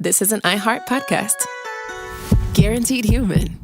this is an iHeart podcast. Guaranteed human.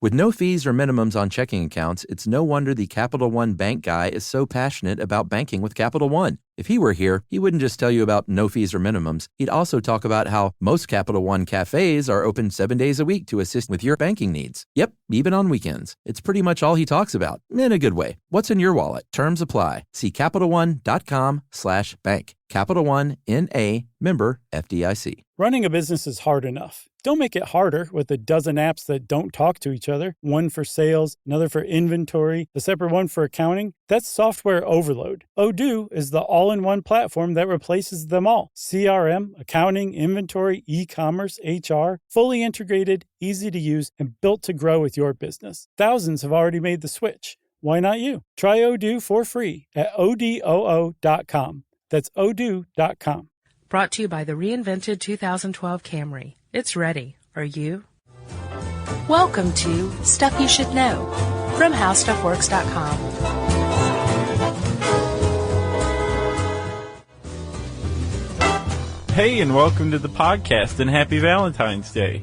With no fees or minimums on checking accounts, it's no wonder the Capital One bank guy is so passionate about banking with Capital One. If he were here, he wouldn't just tell you about no fees or minimums. He'd also talk about how most Capital One cafes are open 7 days a week to assist with your banking needs. Yep, even on weekends. It's pretty much all he talks about, in a good way. What's in your wallet? Terms apply. See CapitalOne.com/bank. Capital One, N.A., member FDIC. Running a business is hard enough. Don't make it harder with a dozen apps that don't talk to each other. One for sales, another for inventory, a separate one for accounting. That's software overload. Odoo is the all-in-one platform that replaces them all. CRM, accounting, inventory, e-commerce, HR, fully integrated, easy to use, and built to grow with your business. Thousands have already made the switch. Why not you? Try Odoo for free at odoo.com. That's odoo.com. Brought to you by the reinvented 2012 Camry. It's ready. Are you? Welcome to Stuff You Should Know from HowStuffWorks.com. Hey, and welcome to the podcast, and happy Valentine's Day.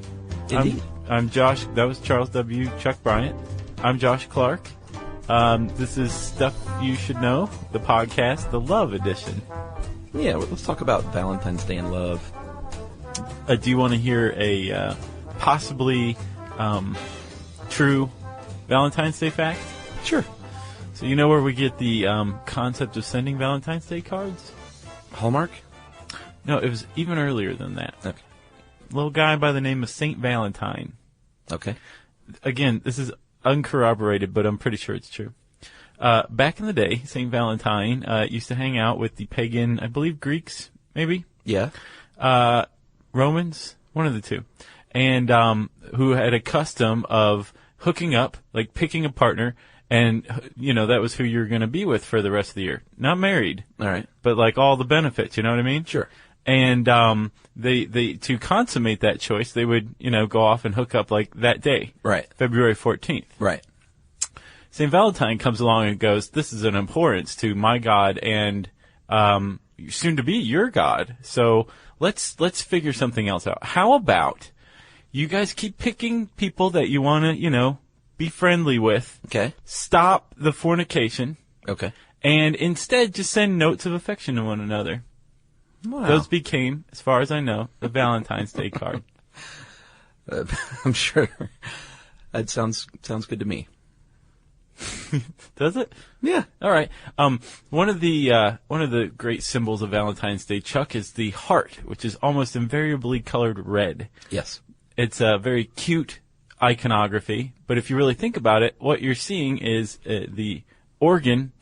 Indeed. I'm Josh. That was Charles W. Chuck Bryant. I'm Josh Clark. This is Stuff You Should Know, the podcast, the love edition. Yeah, well, let's talk about Valentine's Day and love. Do you want to hear a possibly true Valentine's Day fact? Sure. So you know where we get the concept of sending Valentine's Day cards? Hallmark? No, it was even earlier than that. Okay. Little guy by the name of Saint Valentine. Okay. Again, this is uncorroborated, but I'm pretty sure it's true. Back in the day, Saint Valentine used to hang out with the pagan, I believe, Greeks, maybe? Yeah. Romans, one of the two, and who had a custom of hooking up, like picking a partner, and, you know, that was who you were going to be with for the rest of the year. Not married. All right. But, like, all the benefits, you know what I mean? Sure. And they to consummate that choice, they would, you know, go off and hook up, like, that day. Right. February 14th. Right. St. Valentine comes along and goes, this is an importance to my God and soon to be your God. So let's figure something else out. How about you guys keep picking people that you want to, you know, be friendly with. Okay. Stop the fornication. Okay. And instead just send notes of affection to one another. Wow. Those became, as far as I know, the Valentine's Day card. I'm sure that sounds good to me. Does it? Yeah. All right. One of the great symbols of Valentine's Day, Chuck, is the heart, which is almost invariably colored red. Yes. It's a very cute iconography, but if you really think about it, what you're seeing is the organ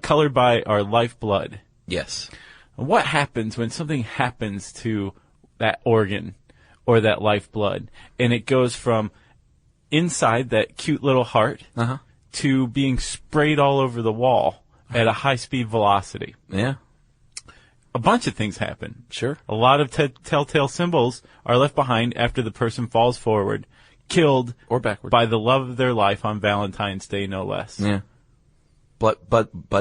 colored by our lifeblood. Yes. What happens when something happens to that organ or that lifeblood, and it goes from inside that cute little heart to being sprayed all over the wall at a high-speed velocity? Yeah. A bunch of things happen. Sure. A lot of telltale symbols are left behind after the person falls forward, killed or backward by the love of their life on Valentine's Day, no less. Yeah. Bud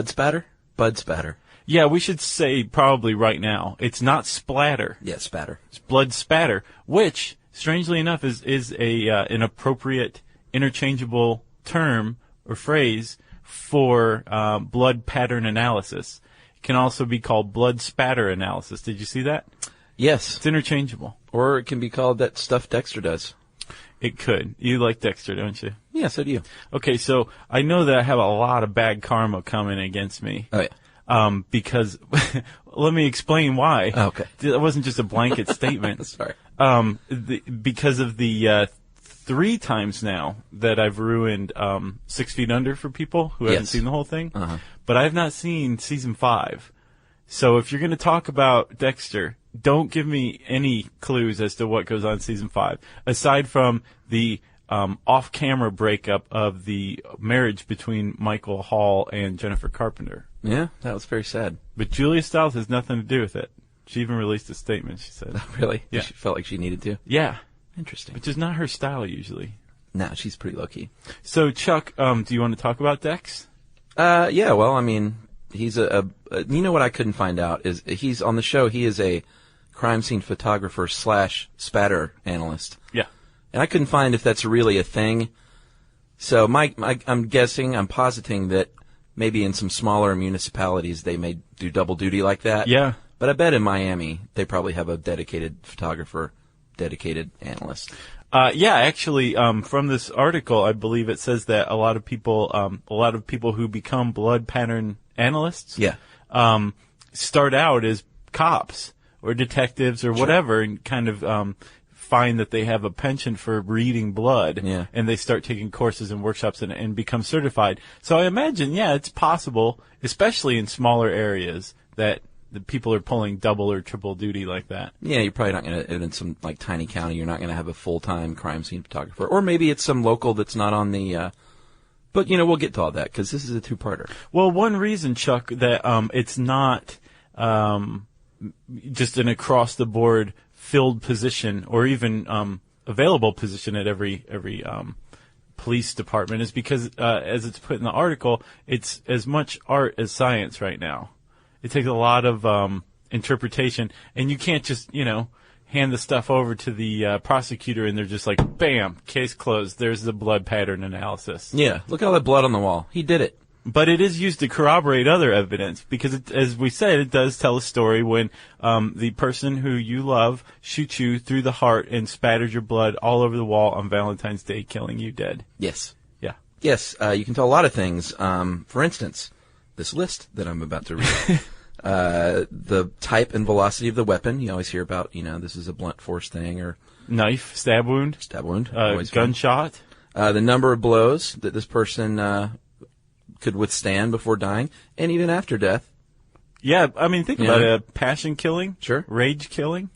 spatter? Bud spatter. Yeah, we should say probably right now, it's not splatter. Yeah, spatter. It's blood spatter, which, strangely enough, is an appropriate interchangeable term or phrase for blood pattern analysis. It can also be called blood spatter analysis. Did you see that? Yes. It's interchangeable. Or it can be called that stuff Dexter does. It could. You like Dexter, don't you? Yeah, so do you. Okay, so I know that I have a lot of bad karma coming against me. Oh, yeah. Because, let me explain why. Oh, okay. It wasn't just a blanket statement. Sorry. Because of the 3 times now that I've ruined 6 Feet Under for people who haven't seen the whole thing. But I have not seen season 5. So if you're going to talk about Dexter, don't give me any clues as to what goes on in season 5, aside from the off-camera breakup of the marriage between Michael Hall and Jennifer Carpenter. Yeah, that was very sad. But Julia Stiles has nothing to do with it. She even released a statement, she said. Really? Yeah. She felt like she needed to? Yeah. Interesting. Which is not her style usually. No, she's pretty low-key. So, Chuck, do you want to talk about Dex? Yeah, well, I mean, he's you know what I couldn't find out is he's on the show, he is a crime scene photographer / spatter analyst. Yeah. And I couldn't find if that's really a thing. So I'm positing that maybe in some smaller municipalities they may do double duty like that. Yeah. But I bet in Miami they probably have a dedicated photographer, dedicated analyst. Actually, from this article, I believe it says that a lot of people who become blood pattern analysts, start out as cops or detectives or whatever, and kind of find that they have a penchant for reading blood, and they start taking courses and workshops and become certified. So I imagine, it's possible, especially in smaller areas, that the people are pulling double or triple duty like that. Yeah, you're probably not going to, in some like tiny county, you're not going to have a full-time crime scene photographer. Or maybe it's some local that's not on the, but we'll get to all that because this is a two-parter. Well, one reason, Chuck, that it's not just an across-the-board filled position or even available position at every police department is because, as it's put in the article, it's as much art as science right now. It takes a lot of interpretation, and you can't just, hand the stuff over to the prosecutor and they're just like, bam, case closed. There's the blood pattern analysis. Yeah, look at all that blood on the wall. He did it. But it is used to corroborate other evidence because, as we said, it does tell a story when the person who you love shoots you through the heart and spatters your blood all over the wall on Valentine's Day, killing you dead. Yes. Yeah. Yes, you can tell a lot of things. For instance, this list that I'm about to read. The type and velocity of the weapon. You always hear about, this is a blunt force thing or... Knife, stab wound. Gunshot. The number of blows that this person could withstand before dying, and even after death. Yeah, I mean, think about it. Passion killing. Sure. Rage killing.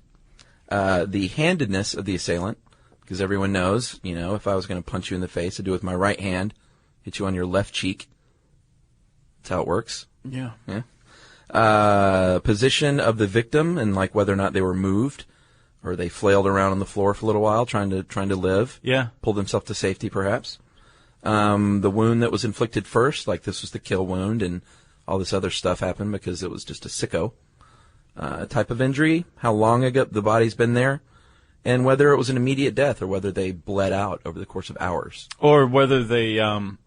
The handedness of the assailant, because everyone knows, if I was going to punch you in the face, I'd do it with my right hand, hit you on your left cheek. That's how it works. Yeah. Position of the victim and like whether or not they were moved or they flailed around on the floor for a little while trying to live. Yeah. Pull themselves to safety perhaps. The wound that was inflicted first, like this was the kill wound and all this other stuff happened because it was just a sicko. Type of injury, how long ago the body's been there, and whether it was an immediate death or whether they bled out over the course of hours. Or whether they,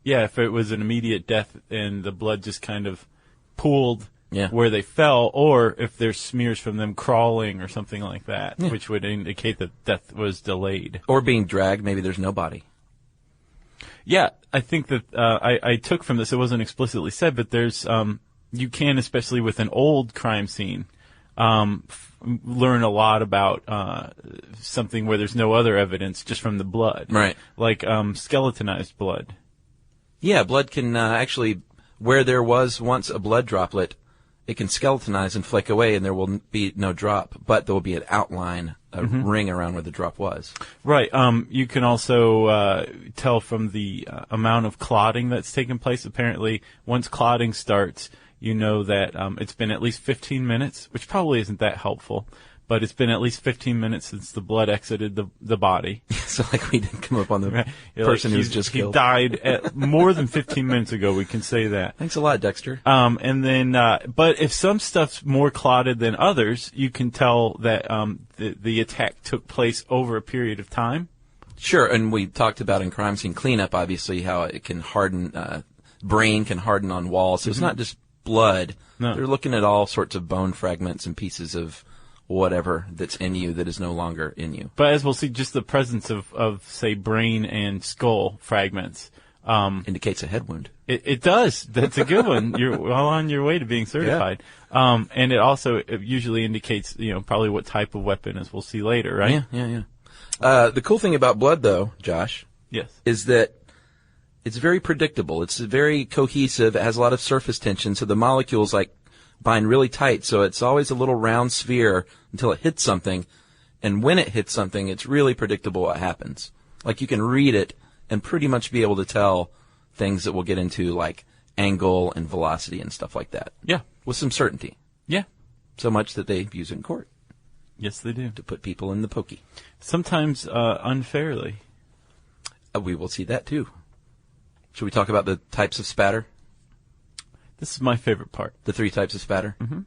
if it was an immediate death and the blood just kind of pooled where they fell, or if there's smears from them crawling or something like that, which would indicate that death was delayed. Or being dragged, maybe there's no body. Yeah, I think that I took from this, it wasn't explicitly said, but there's, you can, especially with an old crime scene, learn a lot about something where there's no other evidence just from the blood. Right. Like skeletonized blood. Yeah, blood can actually, where there was once a blood droplet, it can skeletonize and flake away and there will be no drop, but there will be an outline, a ring around where the drop was. Right. You can also tell from the amount of clotting that's taken place. Apparently, once clotting starts, you know that it's been at least 15 minutes, which probably isn't that helpful, but it's been at least 15 minutes since the blood exited the body. So like we didn't come up on the person who's just killed. He died at more than 15 minutes ago, we can say that. Thanks a lot, Dexter. And then, but if some stuff's more clotted than others, you can tell that the attack took place over a period of time. Sure, and we talked about in crime scene cleanup, obviously, how it can harden, brain can harden on walls. So it's not just blood. No. They're looking at all sorts of bone fragments and pieces of whatever that's in you that is no longer in you. But as we'll see, just the presence of say, brain and skull fragments indicates a head wound. It does. That's a good one. You're well on your way to being certified. Yeah. And it usually indicates, probably what type of weapon, as we'll see later, right? Yeah. The cool thing about blood, though, Josh, is that it's very predictable. It's very cohesive. It has a lot of surface tension, so the molecules bind really tight. So it's always a little round sphere until it hits something, and when it hits something, it's really predictable what happens. Like you can read it and pretty much be able to tell things that we'll get into, like angle and velocity and stuff like that. Yeah, with some certainty. Yeah, so much that they use it in court. Yes, they do. To put people in the pokey. Sometimes unfairly. We will see that, too. Should we talk about the types of spatter? This is my favorite part. The 3 types of spatter? Mm-hmm.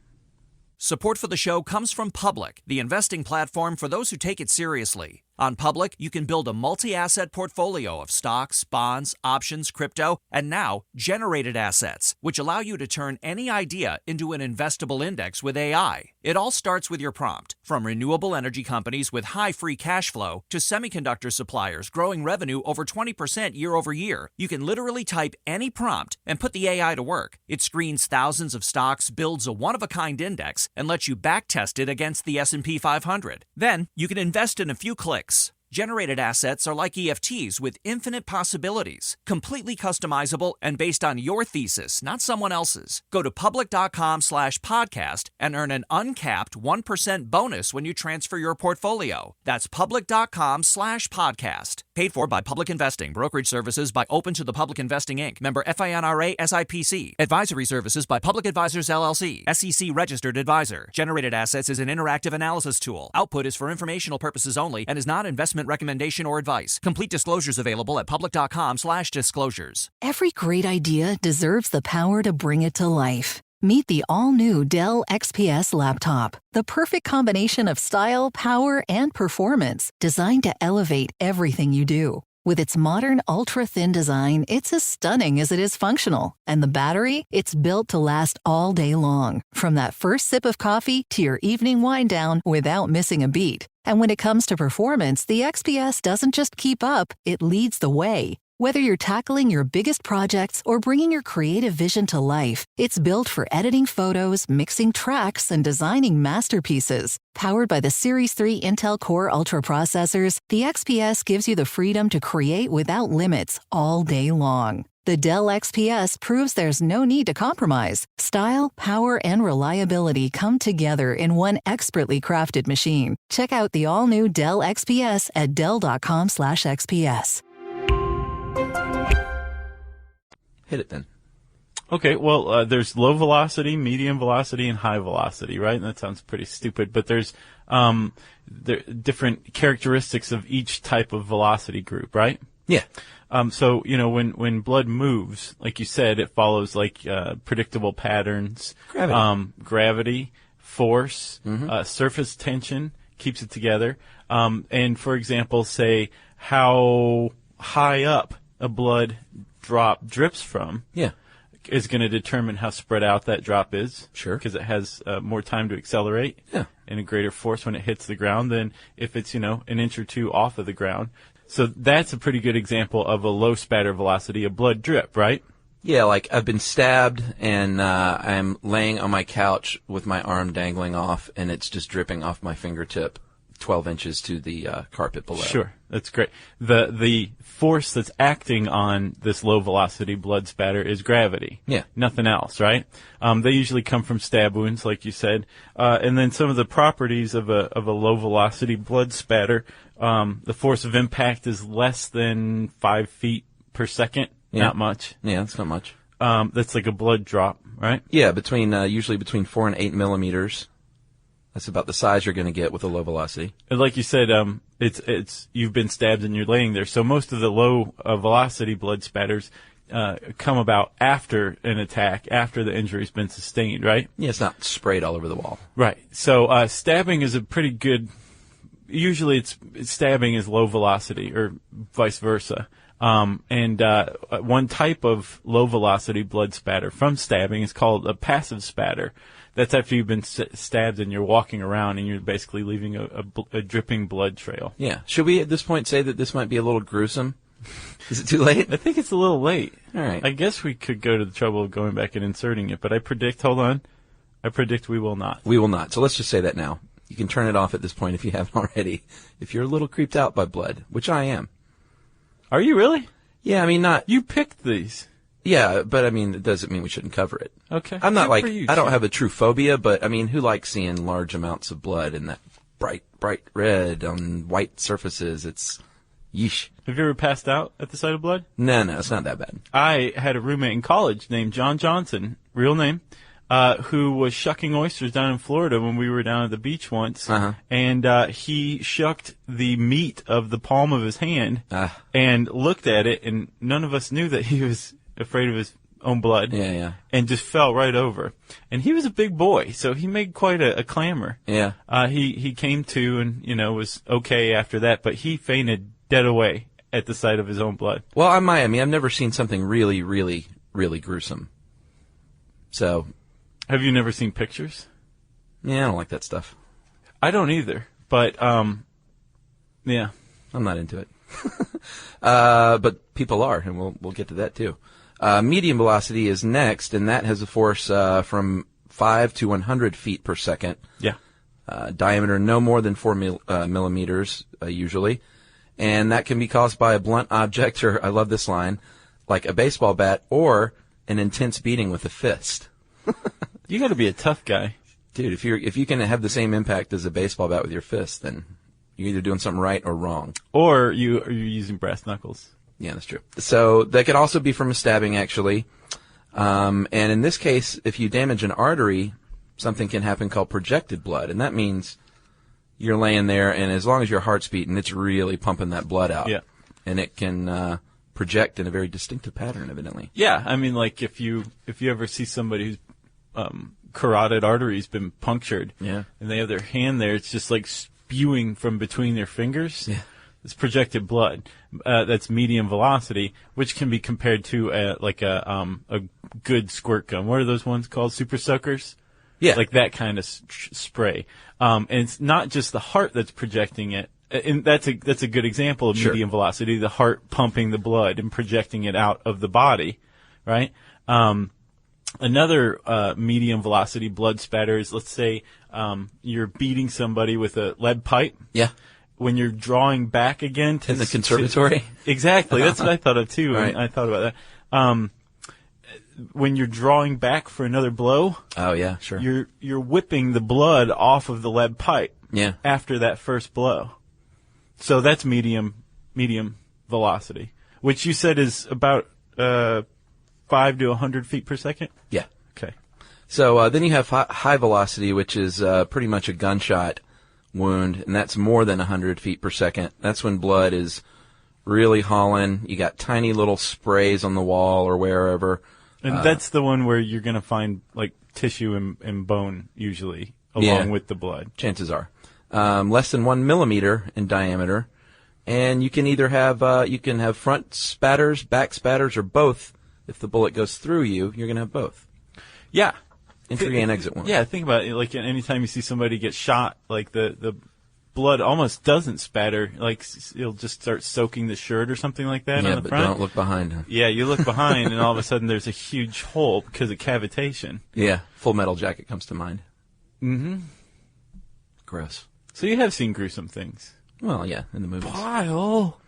Support for the show comes from Public, the investing platform for those who take it seriously. On Public, you can build a multi-asset portfolio of stocks, bonds, options, crypto, and now generated assets, which allow you to turn any idea into an investable index with AI. It all starts with your prompt. From renewable energy companies with high free cash flow to semiconductor suppliers growing revenue over 20% year over year, you can literally type any prompt and put the AI to work. It screens thousands of stocks, builds a one-of-a-kind index, and lets you backtest it against the S&P 500. Then, you can invest in a few clicks. Generated assets are like EFTs with infinite possibilities, completely customizable and based on your thesis, not someone else's. Go to public.com/podcast and earn an uncapped 1% bonus when you transfer your portfolio. That's public.com/podcast. Paid for by Public Investing. Brokerage services by Open to the Public Investing, Inc. Member FINRA SIPC. Advisory services by Public Advisors LLC. SEC registered advisor. Generated assets is an interactive analysis tool. Output is for informational purposes only and is not investment recommendation or advice. Complete disclosures available at public.com/disclosures. Every great idea deserves the power to bring it to life. Meet the all-new Dell XPS laptop, the perfect combination of style, power, and performance, designed to elevate everything you do. With its modern, ultra-thin design, it's as stunning as it is functional. And the battery? It's built to last all day long, from that first sip of coffee to your evening wind down without missing a beat. And when it comes to performance, the XPS doesn't just keep up, it leads the way. Whether you're tackling your biggest projects or bringing your creative vision to life, it's built for editing photos, mixing tracks, and designing masterpieces. Powered by the Series 3 Intel Core Ultra processors, the XPS gives you the freedom to create without limits all day long. The Dell XPS proves there's no need to compromise. Style, power, and reliability come together in one expertly crafted machine. Check out the all-new Dell XPS at dell.com/XPS. Hit it then. Okay, well, there's low velocity, medium velocity, and high velocity, right? And that sounds pretty stupid, but there's different characteristics of each type of velocity group, right? Yeah. So, when blood moves, like you said, it follows predictable patterns. Gravity, force, surface tension keeps it together. And for example, say how high up a blood drop drips from. Yeah. Is going to determine how spread out that drop is. Sure. Because it has more time to accelerate. Yeah. And a greater force when it hits the ground than if it's, an inch or two off of the ground. So that's a pretty good example of a low spatter velocity, a blood drip, right? Yeah, like I've been stabbed and I'm laying on my couch with my arm dangling off and it's just dripping off my fingertip 12 inches to the carpet below. Sure, that's great. The force that's acting on this low velocity blood spatter is gravity. Yeah. Nothing else, right? They usually come from stab wounds, like you said. And then some of the properties of a low velocity blood spatter, the force of impact is less than 5 feet per second. Yeah. Not much. Yeah, that's not much. That's like a blood drop, right? Yeah, usually between 4 and 8 millimeters. That's about the size you're going to get with a low velocity. And like you said, it's you've been stabbed and you're laying there. So most of the low velocity blood spatters come about after an attack, after the injury's been sustained, right? Yeah, it's not sprayed all over the wall. Right. So stabbing is a pretty good. Usually, stabbing is low velocity, or vice versa. And one type of low velocity blood spatter from stabbing is called a passive spatter. That's after you've been stabbed and you're walking around and you're basically leaving a dripping blood trail. Yeah. Should we at this point say that this might be a little gruesome? Is it too late? I think it's a little late. All right. I guess we could go to the trouble of going back and inserting it, but I predict we will not. We will not. So let's just say that now. You can turn it off at this point if you haven't already. If you're a little creeped out by blood, which I am. Are you really? Yeah, I mean, not... You picked these. Yeah, but I mean, it doesn't mean we shouldn't cover it. Okay. I'm not I don't have a true phobia, but I mean, who likes seeing large amounts of blood in that bright red on white surfaces? It's yeesh. Have you ever passed out at the sight of blood? No, it's not that bad. I had a roommate in college named John Johnson, real name, who was shucking oysters down in Florida when we were down at the beach once. Uh-huh. And he shucked the meat of the palm of his hand and looked at it, and none of us knew that he was afraid of his own blood. Yeah. And just fell right over. And he was a big boy, so he made quite a clamor. Yeah. He came to and, was okay after that, but he fainted dead away at the sight of his own blood. Well, I've never seen something really, really, really gruesome. So. Have you never seen pictures? Yeah, I don't like that stuff. I don't either, but, yeah. I'm not into it. But people are, and we'll get to that too. Medium velocity is next, and that has a force from 5 to 100 feet per second. Yeah. Diameter no more than 4 millimeters, usually. And that can be caused by a blunt object, or I love this line, like a baseball bat, or an intense beating with a fist. You got to be a tough guy, dude. If you can have the same impact as a baseball bat with your fist, then you're either doing something right or wrong. Or you're using brass knuckles. Yeah, that's true. So that could also be from a stabbing, actually. And in this case, if you damage an artery, something can happen called projected blood, and that means you're laying there, and as long as your heart's beating, it's really pumping that blood out. Yeah. And it can project in a very distinctive pattern, evidently. Yeah, I mean, like if you ever see somebody whose carotid artery's been punctured, yeah, and they have their hand there, it's just like spewing from between their fingers. Yeah. It's projected blood. That's medium velocity, which can be compared to a good squirt gun. What are those ones called? Super soakers? Yeah. Like that kind of spray. And it's not just the heart that's projecting it. And that's a good example of medium velocity, the heart pumping the blood and projecting it out of the body, right? Another medium velocity blood spatter is, let's say, you're beating somebody with a lead pipe. Yeah. When you're drawing back again to in the conservatory. Exactly. That's what I thought of too. Right. I thought about that. When you're drawing back for another blow. Oh yeah, sure. You're whipping the blood off of the lead pipe. Yeah. After that first blow. So that's medium velocity, which you said is about 5 to 100 feet per second. Yeah. Okay. So then you have high velocity, which is pretty much a gunshot wound, and that's more than 100 feet per second. That's when blood is really hauling. You got tiny little sprays on the wall or wherever. And that's the one where you're going to find like tissue and bone usually along with the blood. Chances are. Less than 1 millimeter in diameter. And you can either have front spatters, back spatters, or both. If the bullet goes through you, you're going to have both. Yeah. Entry and exit wounds. Yeah, think about it. Like anytime you see somebody get shot, like the blood almost doesn't spatter. Like it'll just start soaking the shirt or something like that on the front. Yeah, but don't look behind. Huh? Yeah, you look behind, and all of a sudden there's a huge hole because of cavitation. Yeah, Full Metal Jacket comes to mind. Mm-hmm. Gross. So you have seen gruesome things. Well, yeah, in the movies. Pile.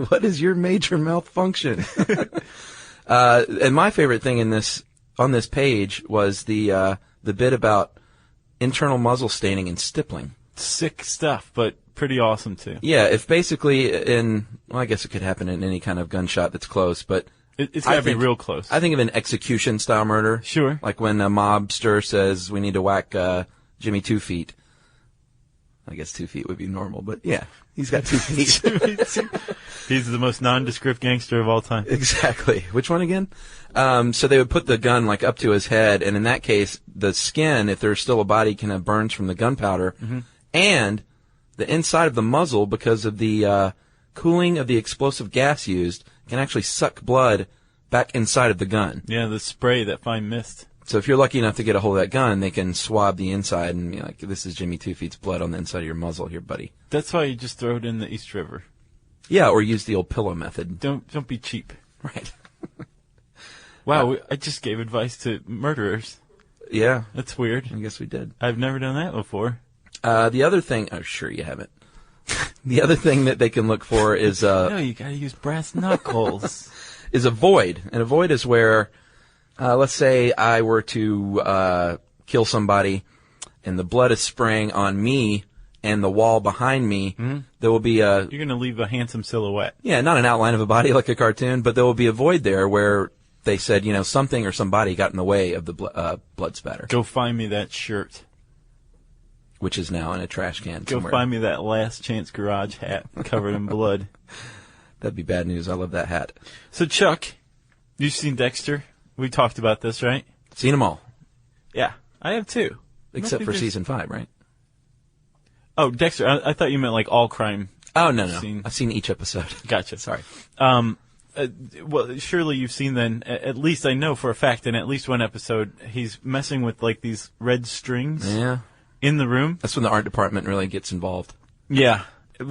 What is your major malfunction? And my favorite thing on this page was the bit about internal muzzle staining and stippling. Sick stuff, but pretty awesome too. Yeah, if basically I guess it could happen in any kind of gunshot that's close, but it's got to be real close. I think of an execution style murder. Sure. Like when a mobster says we need to whack Jimmy 2 feet. I guess 2 feet would be normal, but yeah, he's got 2 feet. He's the most nondescript gangster of all time. Exactly. Which one again? So they would put the gun like up to his head, and in that case, the skin, if there's still a body, can have burns from the gunpowder, and the inside of the muzzle, because of the cooling of the explosive gas used, can actually suck blood back inside of the gun. Yeah, the spray, that fine mist. So if you're lucky enough to get a hold of that gun, they can swab the inside and be like, this is Jimmy 2 Feet's blood on the inside of your muzzle here, buddy. That's why you just throw it in the East River. Yeah, or use the old pillow method. Don't be cheap. Right. Wow, I just gave advice to murderers. Yeah. That's weird. I guess we did. I've never done that before. The other thing, sure you haven't. The other thing that they can look for is no, you gotta use brass knuckles. Is a void. And a void is where, let's say I were to kill somebody and the blood is spraying on me and the wall behind me. There will be You're gonna leave a handsome silhouette. Yeah, not an outline of a body like a cartoon, but there will be a void there where they said, something or somebody got in the way of the blood spatter. Go find me that shirt. Which is now in a trash can Go somewhere. find me that Last Chance Garage hat covered in blood. That'd be bad news. I love that hat. So, Chuck, You've seen Dexter? We talked about this, right? Seen them all. Yeah, I have too. Except for season 5, right? Oh, Dexter. I thought you meant like all crime. Oh, no. I've seen each episode. Gotcha. Sorry. Well, surely you've seen then, at least I know for a fact, in at least one episode, he's messing with like these red strings in the room. That's when the art department really gets involved. Yeah.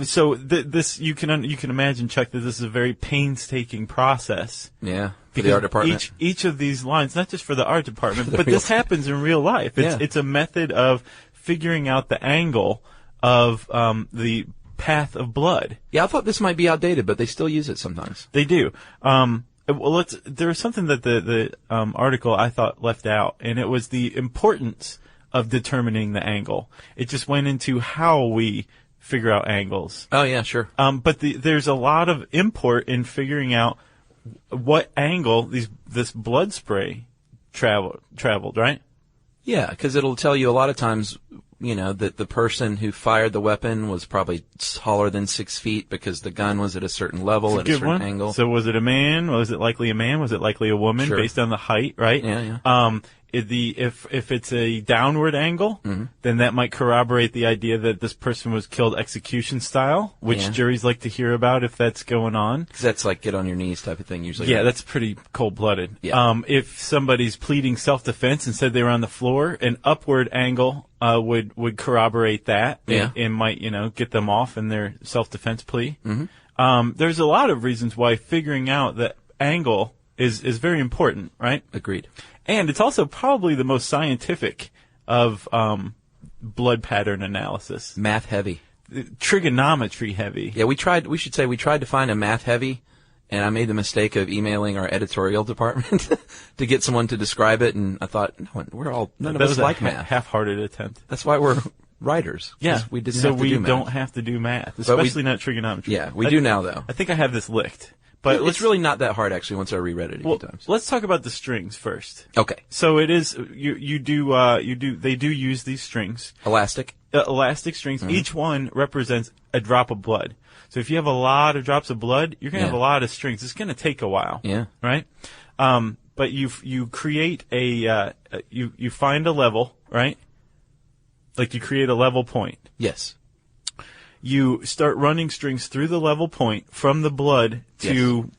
So this you can imagine, Chuck, that this is a very painstaking process. Yeah. For Because the art department. each of these lines, not just for the art department, but this happens in real life. It's a method of figuring out the angle of the path of blood. Yeah, I thought this might be outdated, but they still use it sometimes. They do. Well, there was something that the article I thought left out, and it was the importance of determining the angle. It just went into how we figure out angles. Oh, yeah, sure. But there's a lot of import in figuring out what angle this blood spray traveled, right? Yeah, because it'll tell you a lot of times, that the person who fired the weapon was probably taller than 6 feet because the gun was at a certain level, at a certain angle. So was it a man? Was it likely a man? Was it likely a woman? Sure. Based on the height, right? Yeah. If it's a downward angle, then that might corroborate the idea that this person was killed execution style, which juries like to hear about if that's going on. Because that's like get on your knees type of thing usually. Yeah, right? that's pretty cold-blooded. Yeah. If somebody's pleading self-defense and said they were on the floor, an upward angle would corroborate that and might get them off in their self-defense plea. There's a lot of reasons why figuring out the angle is very important, right? Agreed. And it's also probably the most scientific of blood pattern analysis. Math heavy. Trigonometry heavy. Yeah, we tried to find a math heavy, and I made the mistake of emailing our editorial department to get someone to describe it, and I thought, none of us like math. Half-hearted attempt. That's why we're writers. Yeah, we didn't have to do math. don't have to do math, especially not trigonometry. Yeah, we do now, though. I think I have this licked. But it's really not that hard, actually, once I reread it a few times. Let's talk about the strings first. Okay. So it is they do use these strings. Elastic Strings. Each one represents a drop of blood. So if you have a lot of drops of blood, you're going to have a lot of strings. It's going to take a while. Yeah. Right? But you create you find a level, right? Like you create a level point. Yes. You start running strings through the level point from the blood to,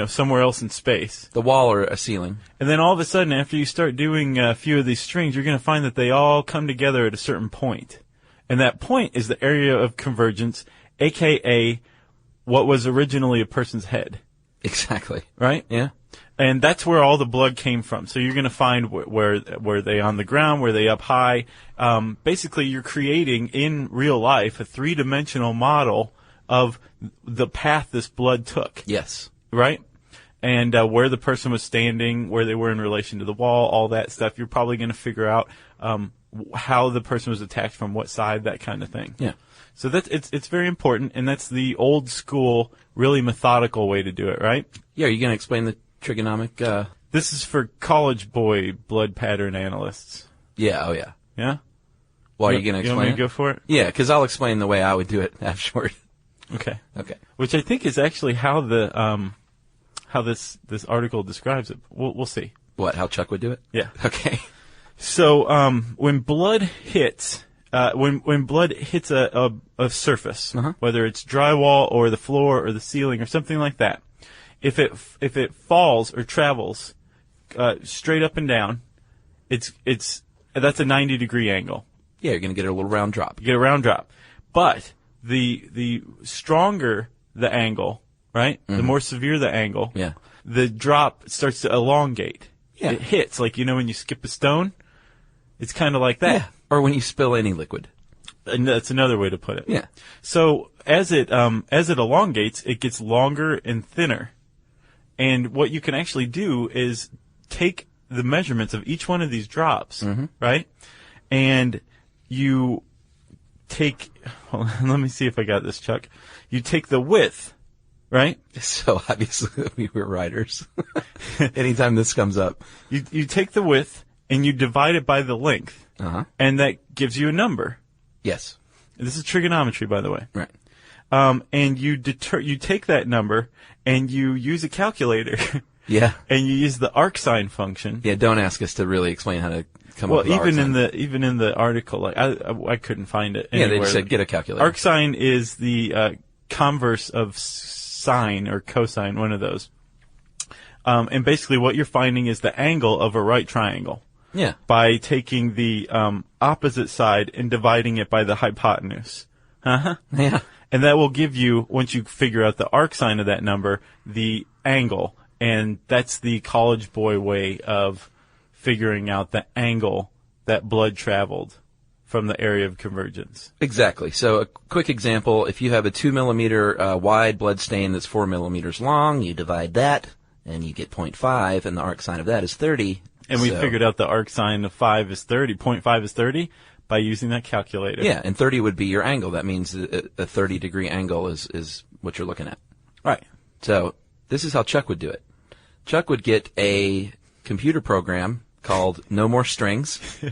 somewhere else in space. The wall or a ceiling. And then all of a sudden, after you start doing a few of these strings, you're going to find that they all come together at a certain point. And that point is the area of convergence, a.k.a. what was originally a person's head. Exactly. Right? Yeah. And that's where all the blood came from. So you're going to find where they on the ground, where they up high. Basically, you're creating in real life a 3-dimensional model of the path this blood took. Yes. Right? And where the person was standing, where they were in relation to the wall, all that stuff. You're probably going to figure out how the person was attacked from what side, that kind of thing. Yeah. So it's very important, and that's the old school, really methodical way to do it, right? Yeah. Are you going to explain the trigonomic? This is for college boy blood pattern analysts. Yeah. Oh, yeah. Yeah? Well, are you going to explain You want me it? to go for it? Yeah, because I'll explain the way I would do it afterward. Okay. Okay. Which I think is actually how how this article describes it. We'll see. What? How Chuck would do it? Yeah. Okay. So when blood hits when blood hits a surface, whether it's drywall or the floor or the ceiling or something like that, if it falls or travels straight up and down, that's a 90-degree angle. Yeah, you're going to get a little round drop. You get a round drop. But the stronger the angle, right? The more severe the angle, the drop starts to elongate. Yeah. It hits, like, when you skip a stone, it's kind of like that. Yeah. Or when you spill any liquid. And that's another way to put it. Yeah. So as it elongates, it gets longer and thinner. And what you can actually do is take the measurements of each one of these drops, right? And you take, hold on, let me see if I got this, Chuck. You take the width, right? So obviously we were writers. Anytime this comes up. You take the width and you divide it by the length. And that gives you a number. Yes. This is trigonometry, by the way. Right. And you take that number and you use a calculator Yeah. And you use the arcsine function. Yeah, don't ask us to really explain how to come up with even in the article, like I couldn't find it anywhere. Yeah, they just said get a calculator. Arcsine is the converse of sine or cosine, one of those. And basically what you're finding is the angle of a right triangle. Yeah. By taking the opposite side and dividing it by the hypotenuse. Uh-huh. Yeah. And that will give you, once you figure out the arcsine of that number, the angle. And that's the college boy way of figuring out the angle that blood traveled from the area of convergence. Exactly. So a quick example, if you have a 2 millimeter wide blood stain that's 4 millimeters long, you divide that, and you get 0.5, and the arcsine of that is 30. And we figured out the arcsine of 5 is 30, 0.5 is 30, by using that calculator. Yeah, and 30 would be your angle. That means a 30-degree angle is what you're looking at. Right. So this is how Chuck would do it. Chuck would get a computer program called No More Strings. Yeah.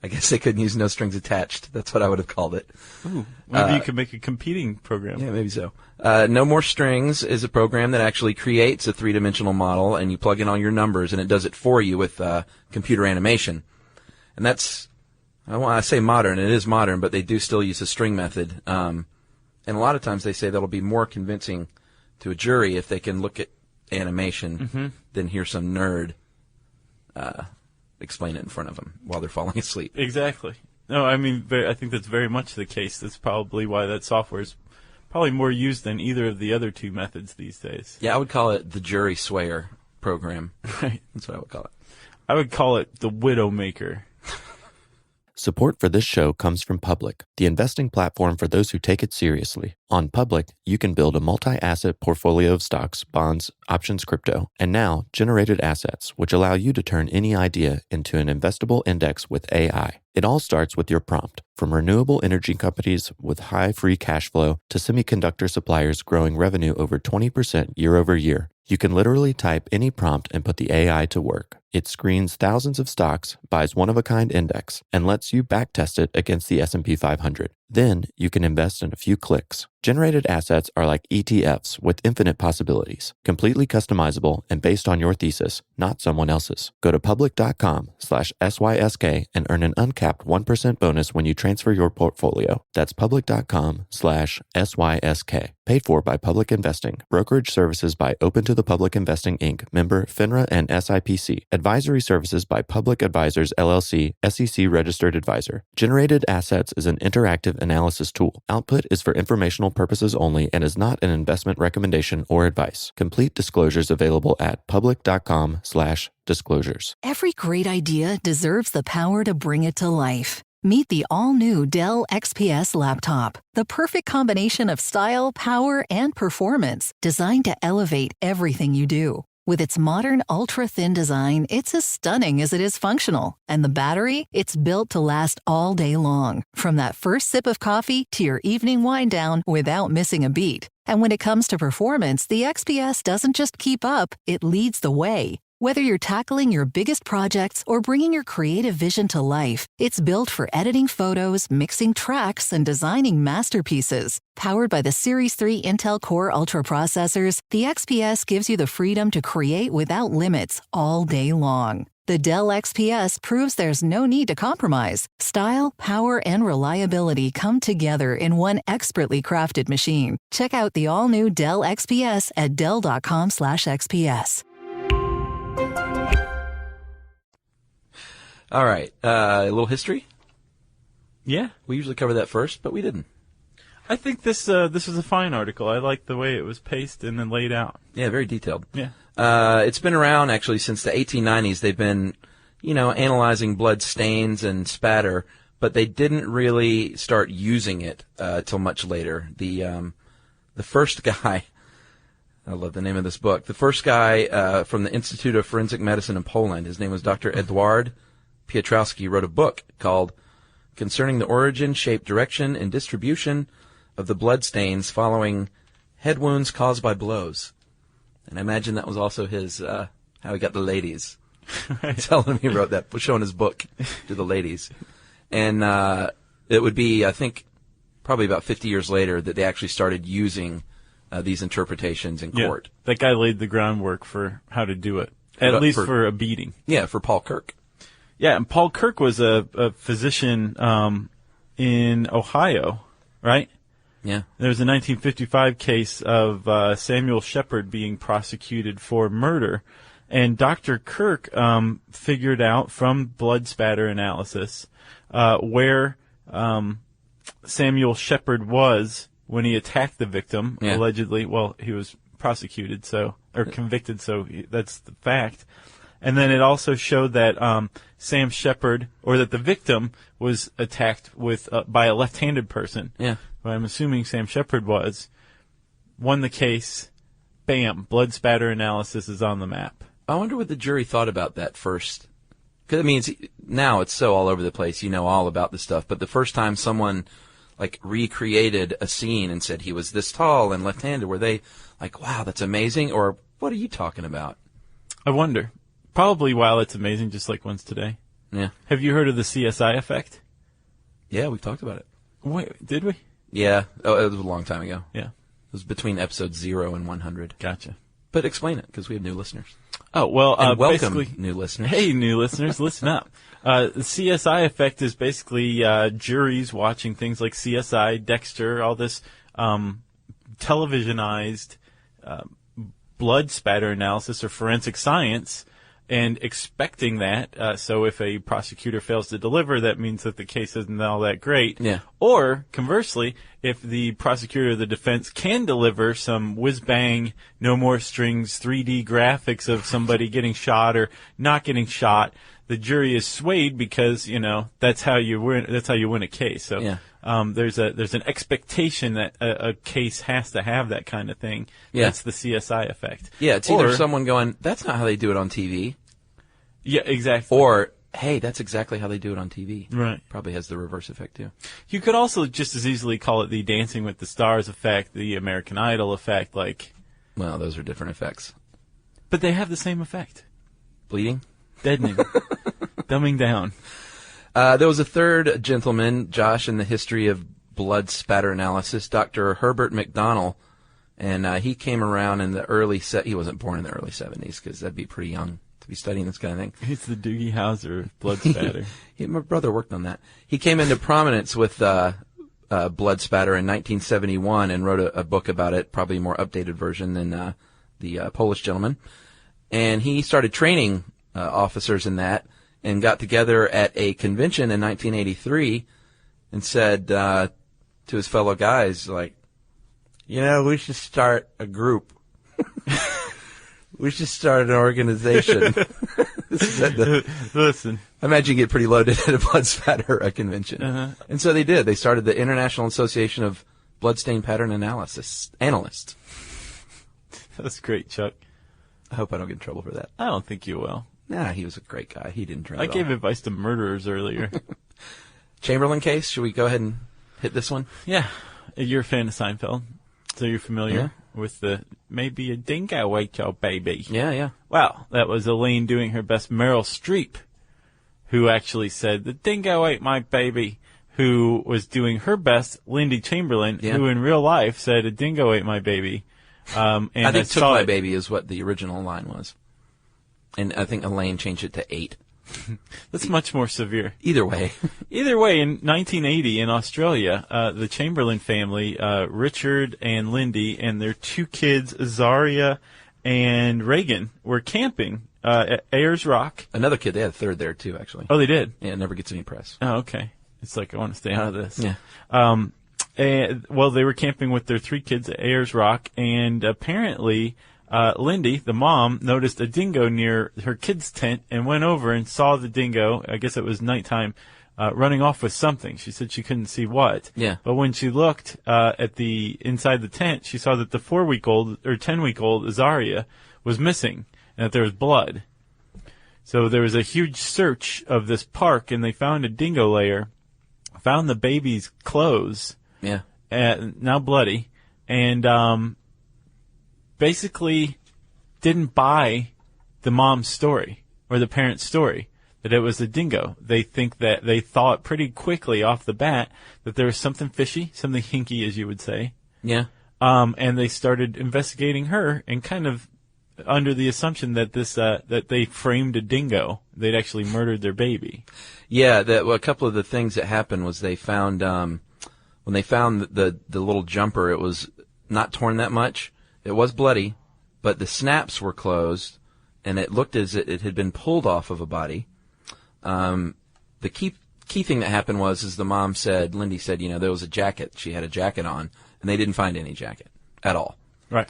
I guess they couldn't use No Strings Attached. That's what I would have called it. Ooh, maybe you could make a competing program. Yeah, maybe so. No More Strings is a program that actually creates a three-dimensional model, and you plug in all your numbers, and it does it for you with computer animation. And that's, I say modern, it is modern, but they do still use a string method. And a lot of times they say that'll be more convincing to a jury if they can look at animation than hear some nerd explain it in front of them while they're falling asleep. Exactly. No, I mean, I think that's very much the case. That's probably why that software is probably more used than either of the other two methods these days. Yeah, I would call it the jury swayer program. Right. That's what I would call it. I would call it the Widowmaker. Support for this show comes from Public, the investing platform for those who take it seriously. On Public, you can build a multi-asset portfolio of stocks, bonds, options, crypto, and now generated assets, which allow you to turn any idea into an investable index with AI. It all starts with your prompt, from renewable energy companies with high free cash flow to semiconductor suppliers growing revenue over 20% year over year. You can literally type any prompt and put the AI to work. It screens thousands of stocks, buys one-of-a-kind index, and lets you backtest it against the S&P 500. Then you can invest in a few clicks. Generated assets are like ETFs with infinite possibilities, completely customizable and based on your thesis, not someone else's. Go to public.com/SYSK and earn an uncapped 1% bonus when you transfer your portfolio. That's public.com/SYSK. Paid for by Public Investing. Brokerage services by Open to the Public Investing, Inc., member FINRA and SIPC. Advisory services by Public Advisors, LLC, SEC registered advisor. Generated Assets is an interactive analysis tool. Output is for informational purposes only and is not an investment recommendation or advice. Complete disclosures available at public.com/disclosures. Every great idea deserves the power to bring it to life. Meet the all-new Dell XPS laptop, the perfect combination of style, power, and performance, designed to elevate everything you do. With its modern, ultra-thin design, it's as stunning as it is functional. And the battery? It's built to last all day long, from that first sip of coffee to your evening wind down without missing a beat. And when it comes to performance, the XPS doesn't just keep up, it leads the way. Whether you're tackling your biggest projects or bringing your creative vision to life, it's built for editing photos, mixing tracks, and designing masterpieces. Powered by the Series 3 Intel Core Ultra processors, the XPS gives you the freedom to create without limits all day long. The Dell XPS proves there's no need to compromise. Style, power, and reliability come together in one expertly crafted machine. Check out the all-new Dell XPS at dell.com/XPS. All right, a little history. Yeah, We usually cover that first, but we didn't. I think this was a fine article. I like the way it was paced and then laid out. Yeah, very detailed. Yeah. It's been around actually since the 1890s. They've been, analyzing blood stains and spatter, but they didn't really start using it till much later. The first guy, I love the name of this book. The first guy from the Institute of Forensic Medicine in Poland, his name was Dr. Eduard Piotrowski, wrote a book called Concerning the Origin, Shape, Direction, and Distribution of the Blood Stains Following Head Wounds Caused by Blows. And I imagine that was also his, how he got the ladies. Right. Telling him he wrote that, showing his book to the ladies. And it would be, I think, probably about 50 years later that they actually started using these interpretations in court. That guy laid the groundwork for how to do it, at least for a beating. Yeah, for Paul Kirk. Yeah, and Paul Kirk was a physician in Ohio, right? Yeah. There was a 1955 case of Samuel Shepard being prosecuted for murder, and Dr. Kirk figured out from blood spatter analysis where Samuel Shepard was when he attacked the victim, allegedly. Well, he was prosecuted, or convicted, so that's the fact. And then it also showed that Sam Shepard, or that the victim was attacked by a left-handed person. Yeah. Who I'm assuming Sam Shepard won the case. Bam, blood spatter analysis is on the map. I wonder what the jury thought about that first. Because, I mean, now it's so all over the place. You know all about this stuff. But the first time someone, recreated a scene and said he was this tall and left-handed, were they like, wow, that's amazing? Or what are you talking about? I wonder. Probably while it's amazing, just like one's today. Yeah. Have you heard of the CSI effect? Yeah, we've talked about it. Wait, did we? Yeah. Oh, it was a long time ago. Yeah. It was between episodes 0 and 100. Gotcha. But explain it, because we have new listeners. Oh, well, and welcome, new listeners. Hey, new listeners, listen up. The CSI effect is basically juries watching things like CSI, Dexter, all this televisionized blood spatter analysis or forensic science, and expecting that. So if a prosecutor fails to deliver, that means that the case isn't all that great. Yeah. Or, conversely, if the prosecutor or the defense can deliver some whiz-bang, no more strings, 3D graphics of somebody getting shot or not getting shot, the jury is swayed because, that's how you win. That's how you win a case. So yeah. There's an expectation that a case has to have that kind of thing. Yeah. That's the CSI effect. Yeah, it's either someone going, that's not how they do it on TV. Yeah, exactly. Or, hey, that's exactly how they do it on TV. Right. Probably has the reverse effect, too. You could also just as easily call it the Dancing with the Stars effect, the American Idol effect, Well, those are different effects. But they have the same effect. Bleeding? Deadening. Dumbing down. There was a third gentleman, Josh, in the history of blood spatter analysis, Dr. Herbert McDonnell, and he came around in the he wasn't born in the early 70s, because that'd be pretty young to be studying this kind of thing. He's the Doogie Howser of blood spatter. My brother worked on that. He came into prominence with blood spatter in 1971 and wrote a book about it, probably a more updated version than the Polish gentleman. And he started training officers in that, and got together at a convention in 1983 and said to his fellow guys, we should start a group. We should start an organization. Listen. I imagine you get pretty loaded at a blood spatter convention. Uh-huh. And so they did. They started the International Association of Bloodstain Pattern Analysts. That's great, Chuck. I hope I don't get in trouble for that. I don't think you will. Nah, he was a great guy. He didn't drink. I gave advice to murderers earlier. Chamberlain case? Should we go ahead and hit this one? Yeah. You're a fan of Seinfeld, so you're familiar with the maybe a dingo ate your baby. Yeah. Well, that was Elaine doing her best. Meryl Streep, who actually said, the dingo ate my baby, who was doing her best. Lindy Chamberlain, who in real life said, a dingo ate my baby. And I think took my baby is what the original line was. And I think Elaine changed it to 8. That's much more severe. Either way, in 1980 in Australia, the Chamberlain family, Richard and Lindy, and their 2 kids, Azaria and Reagan, were camping at Ayers Rock. Another kid, they had a third there too, actually. Oh, they did? Yeah, it never gets any press. Oh, okay. It's like, I want to stay out of this. Yeah. They were camping with their 3 kids at Ayers Rock, and apparently Lindy, the mom, noticed a dingo near her kid's tent and went over and saw the dingo. I guess it was nighttime, running off with something. She said she couldn't see what. Yeah. But when she looked at the inside the tent, she saw that the 4-week-old or 10-week-old Azaria was missing and that there was blood. So there was a huge search of this park, and they found a dingo lair, found the baby's clothes. Yeah. Now bloody, and basically didn't buy the mom's story or the parent's story that it was a dingo. They thought pretty quickly off the bat that there was something fishy, something hinky, as you would say. Yeah. And they started investigating her, and kind of under the assumption that that they framed a dingo. They'd actually murdered their baby. Yeah, a couple of the things that happened was they found when they found the little jumper, it was not torn that much. It was bloody, but the snaps were closed, and it looked as if it had been pulled off of a body. The key thing that happened was the mom said, Lindy said, there was a jacket. She had a jacket on, and they didn't find any jacket at all. Right.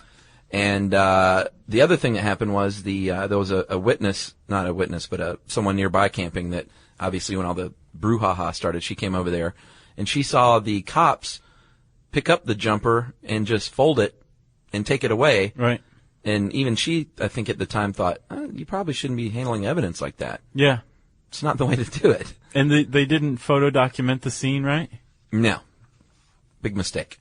And the other thing that happened was there was a witness, not a witness, but someone nearby camping that obviously when all the brouhaha started, she came over there, and she saw the cops pick up the jumper and just fold it and take it away. Right. And even she, I think at the time, thought, you probably shouldn't be handling evidence like that. Yeah. It's not the way to do it. And they didn't photo document the scene, right? No. Big mistake.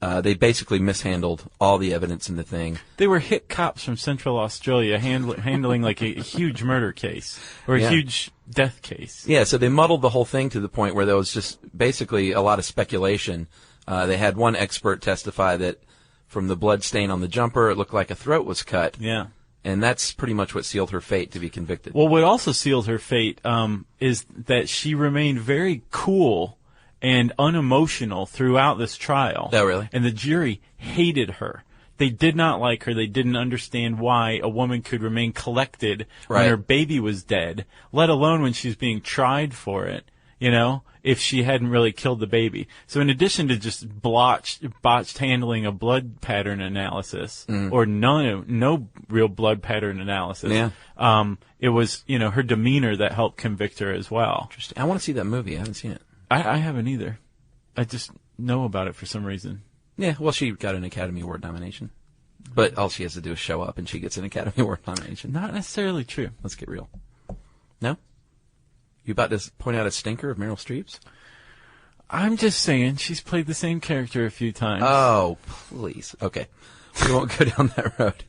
They basically mishandled all the evidence in the thing. They were hit cops from Central Australia handling like a huge murder case or a huge death case. Yeah, so they muddled the whole thing to the point where there was just basically a lot of speculation. They had one expert testify that from the blood stain on the jumper, it looked like a throat was cut. Yeah. And that's pretty much what sealed her fate to be convicted. Well, what also sealed her fate is that she remained very cool and unemotional throughout this trial. Oh, really? And the jury hated her. They did not like her. They didn't understand why a woman could remain collected when her baby was dead, let alone when she's being tried for it, if she hadn't really killed the baby. So in addition to just botched handling of blood pattern analysis, or no real blood pattern analysis, it was, her demeanor that helped convict her as well. Interesting. I want to see that movie. I haven't seen it. I haven't either. I just know about it for some reason. Yeah, well, she got an Academy Award nomination. But all she has to do is show up and she gets an Academy Award nomination. Not necessarily true. Let's get real. No? You about to point out a stinker of Meryl Streep's? I'm just saying she's played the same character a few times. Oh, please. Okay. We won't go down that road.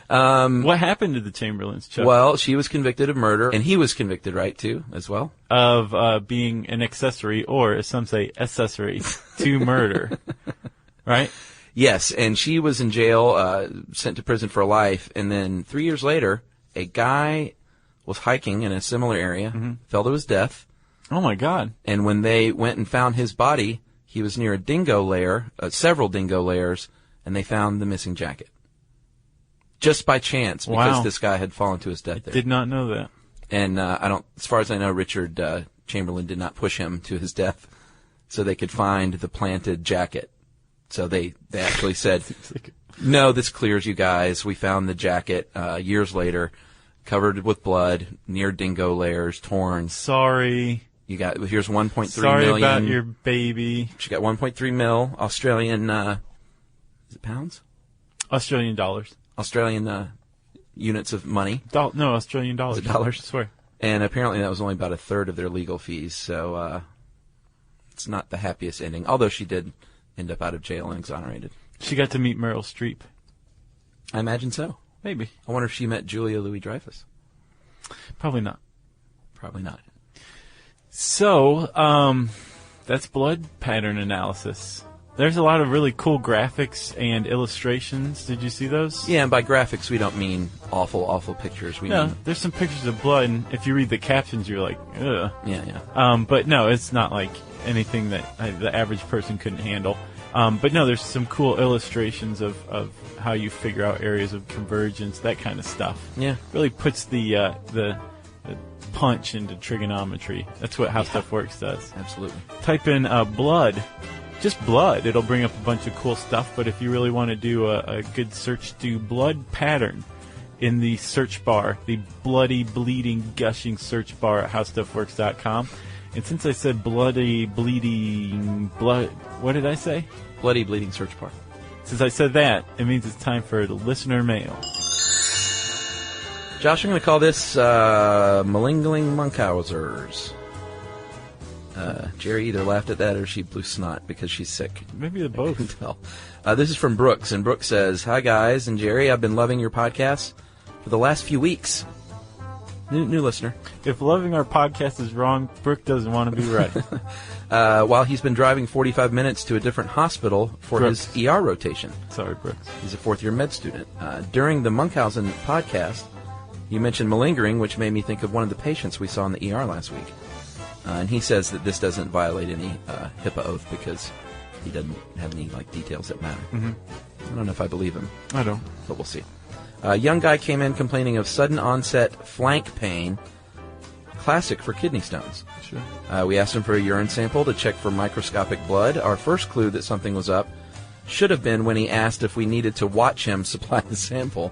What happened to the Chamberlains, Chuck? Well, she was convicted of murder, and he was convicted, right, too, as well? Of being an accessory, or as some say, accessory to murder. Right? Yes, and she was in jail, sent to prison for life, and then 3 years later, a guy was hiking in a similar area, fell to his death. Oh, my God. And when they went and found his body, he was near a dingo lair, several dingo lairs, and they found the missing jacket. Just by chance, because this guy had fallen to his death there. Did not know that. And as far as I know, Richard Chamberlain did not push him to his death so they could find the planted jacket. So they actually said, no, this clears you guys. We found the jacket years later, covered with blood, near dingo lairs, torn. Sorry. Here's 1.3 million. Sorry about your baby. She got 1.3 mil Australian, is it pounds? Australian dollars. Australian units of money. No, Australian dollars. Is it dollars? I swear. And apparently that was only about a third of their legal fees, so it's not the happiest ending. Although she did end up out of jail and exonerated. She got to meet Meryl Streep. I imagine so. Maybe. I wonder if she met Julia Louis-Dreyfus. Probably not. Probably not. So, that's blood pattern analysis. There's a lot of really cool graphics and illustrations. Did you see those? Yeah, and by graphics we don't mean awful, awful pictures. We mean... there's some pictures of blood, and if you read the captions, you're like, ugh. Yeah. But no, it's not like anything that the average person couldn't handle. But no, there's some cool illustrations of how you figure out areas of convergence, that kind of stuff. Yeah. Really puts the punch into trigonometry. That's what How Stuff Works does. Absolutely. Type in blood. Just blood. It'll bring up a bunch of cool stuff, but if you really want to do a good search, do blood pattern in the search bar, the bloody, bleeding, gushing search bar at howstuffworks.com. And since I said bloody, bleeding, blood, what did I say? Bloody, bleeding search bar. Since I said that, it means it's time for the listener mail. Josh, I'm going to call this Malingling Munkhauser's. Jerry either laughed at that or she blew snot because she's sick. Maybe the both. This is from Brooks, and Brooks says, "Hi guys and Jerry, I've been loving your podcast for the last few weeks. New listener. If loving our podcast is wrong, Brooke doesn't want to be right. While he's been driving 45 minutes to a different hospital for his ER rotation. Sorry, Brooks. He's a fourth-year med student. During the Munkhausen podcast, you mentioned malingering, which made me think of one of the patients we saw in the ER last week. And he says that this doesn't violate any HIPAA oath because he doesn't have any details that matter. Mm-hmm. I don't know if I believe him. I don't. But we'll see. A young guy came in complaining of sudden onset flank pain, classic for kidney stones. Sure. We asked him for a urine sample to check for microscopic blood. Our first clue that something was up should have been when he asked if we needed to watch him supply the sample.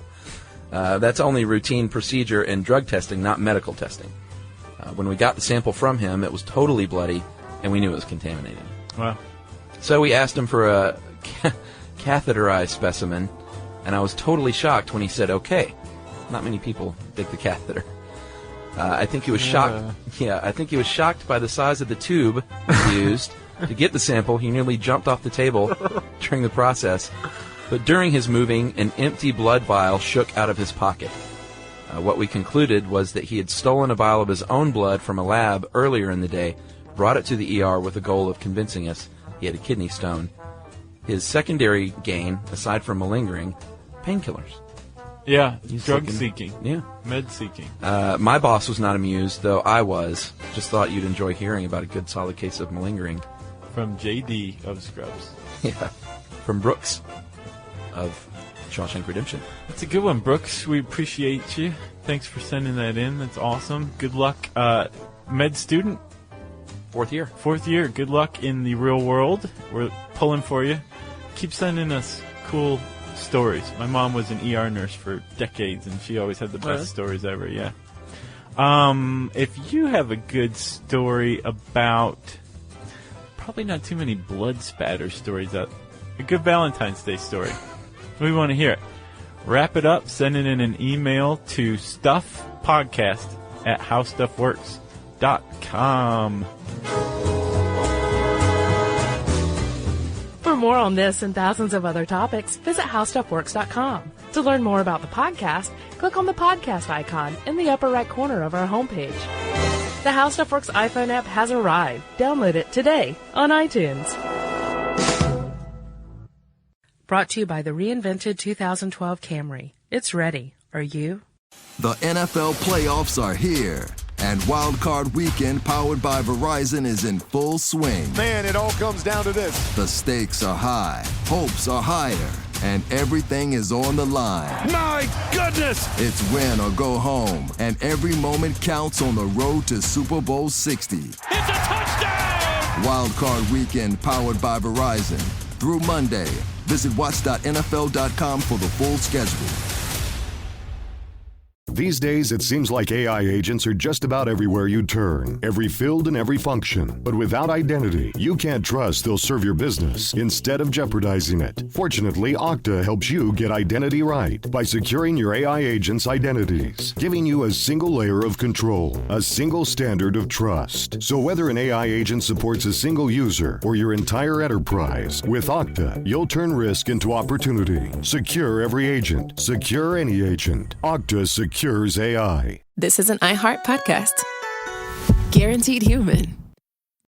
That's only routine procedure in drug testing, not medical testing. When we got the sample from him, it was totally bloody, and we knew it was contaminated. Wow. So we asked him for a catheterized specimen, and I was totally shocked when he said, okay. Not many people dig the catheter. I think he was shocked. Yeah, I think he was shocked by the size of the tube used to get the sample. He nearly jumped off the table during the process. But during his moving, an empty blood vial shook out of his pocket. What we concluded was that he had stolen a vial of his own blood from a lab earlier in the day, brought it to the ER with the goal of convincing us he had a kidney stone. His secondary gain, aside from malingering, painkillers. Yeah, He's drug looking- seeking. Yeah. Med seeking. My boss was not amused, though I was. Just thought you'd enjoy hearing about a good solid case of malingering. From JD of Scrubs. Yeah. From Brooks of Shawshank Redemption. That's a good one, Brooks. We appreciate you. Thanks for sending that in. That's awesome. Good luck. Med student, Fourth year. fourth year. Good luck in the real world. We're pulling for you. Keep sending us cool stories. My mom was an ER nurse for decades, and she always had the best stories ever. Yeah. If you have a good story about, probably not too many blood spatter stories out. A good Valentine's Day story. We want to hear it. Wrap it up. Send it in an email to stuffpodcast@howstuffworks.com. For more on this and thousands of other topics, visit howstuffworks.com. To learn more about the podcast, click on the podcast icon in the upper right corner of our homepage. The How Stuff Works iPhone app has arrived. Download it today on iTunes. Brought to you by the reinvented 2012 Camry. It's ready. Are you? The NFL playoffs are here, and Wild Card Weekend powered by Verizon is in full swing. Man, it all comes down to this. The stakes are high, hopes are higher, and everything is on the line. My goodness! It's win or go home, and every moment counts on the road to Super Bowl 60. It's a touchdown! Wild Card Weekend powered by Verizon. Through Monday. Visit watch.nfl.com for the full schedule. These days, it seems like AI agents are just about everywhere you turn, every field and every function. But without identity, you can't trust they'll serve your business instead of jeopardizing it. Fortunately, Okta helps you get identity right by securing your AI agents' identities, giving you a single layer of control, a single standard of trust. So whether an AI agent supports a single user or your entire enterprise, with Okta, you'll turn risk into opportunity. Secure every agent. Secure any agent. Okta secures AI. This is an iHeart podcast. Guaranteed human.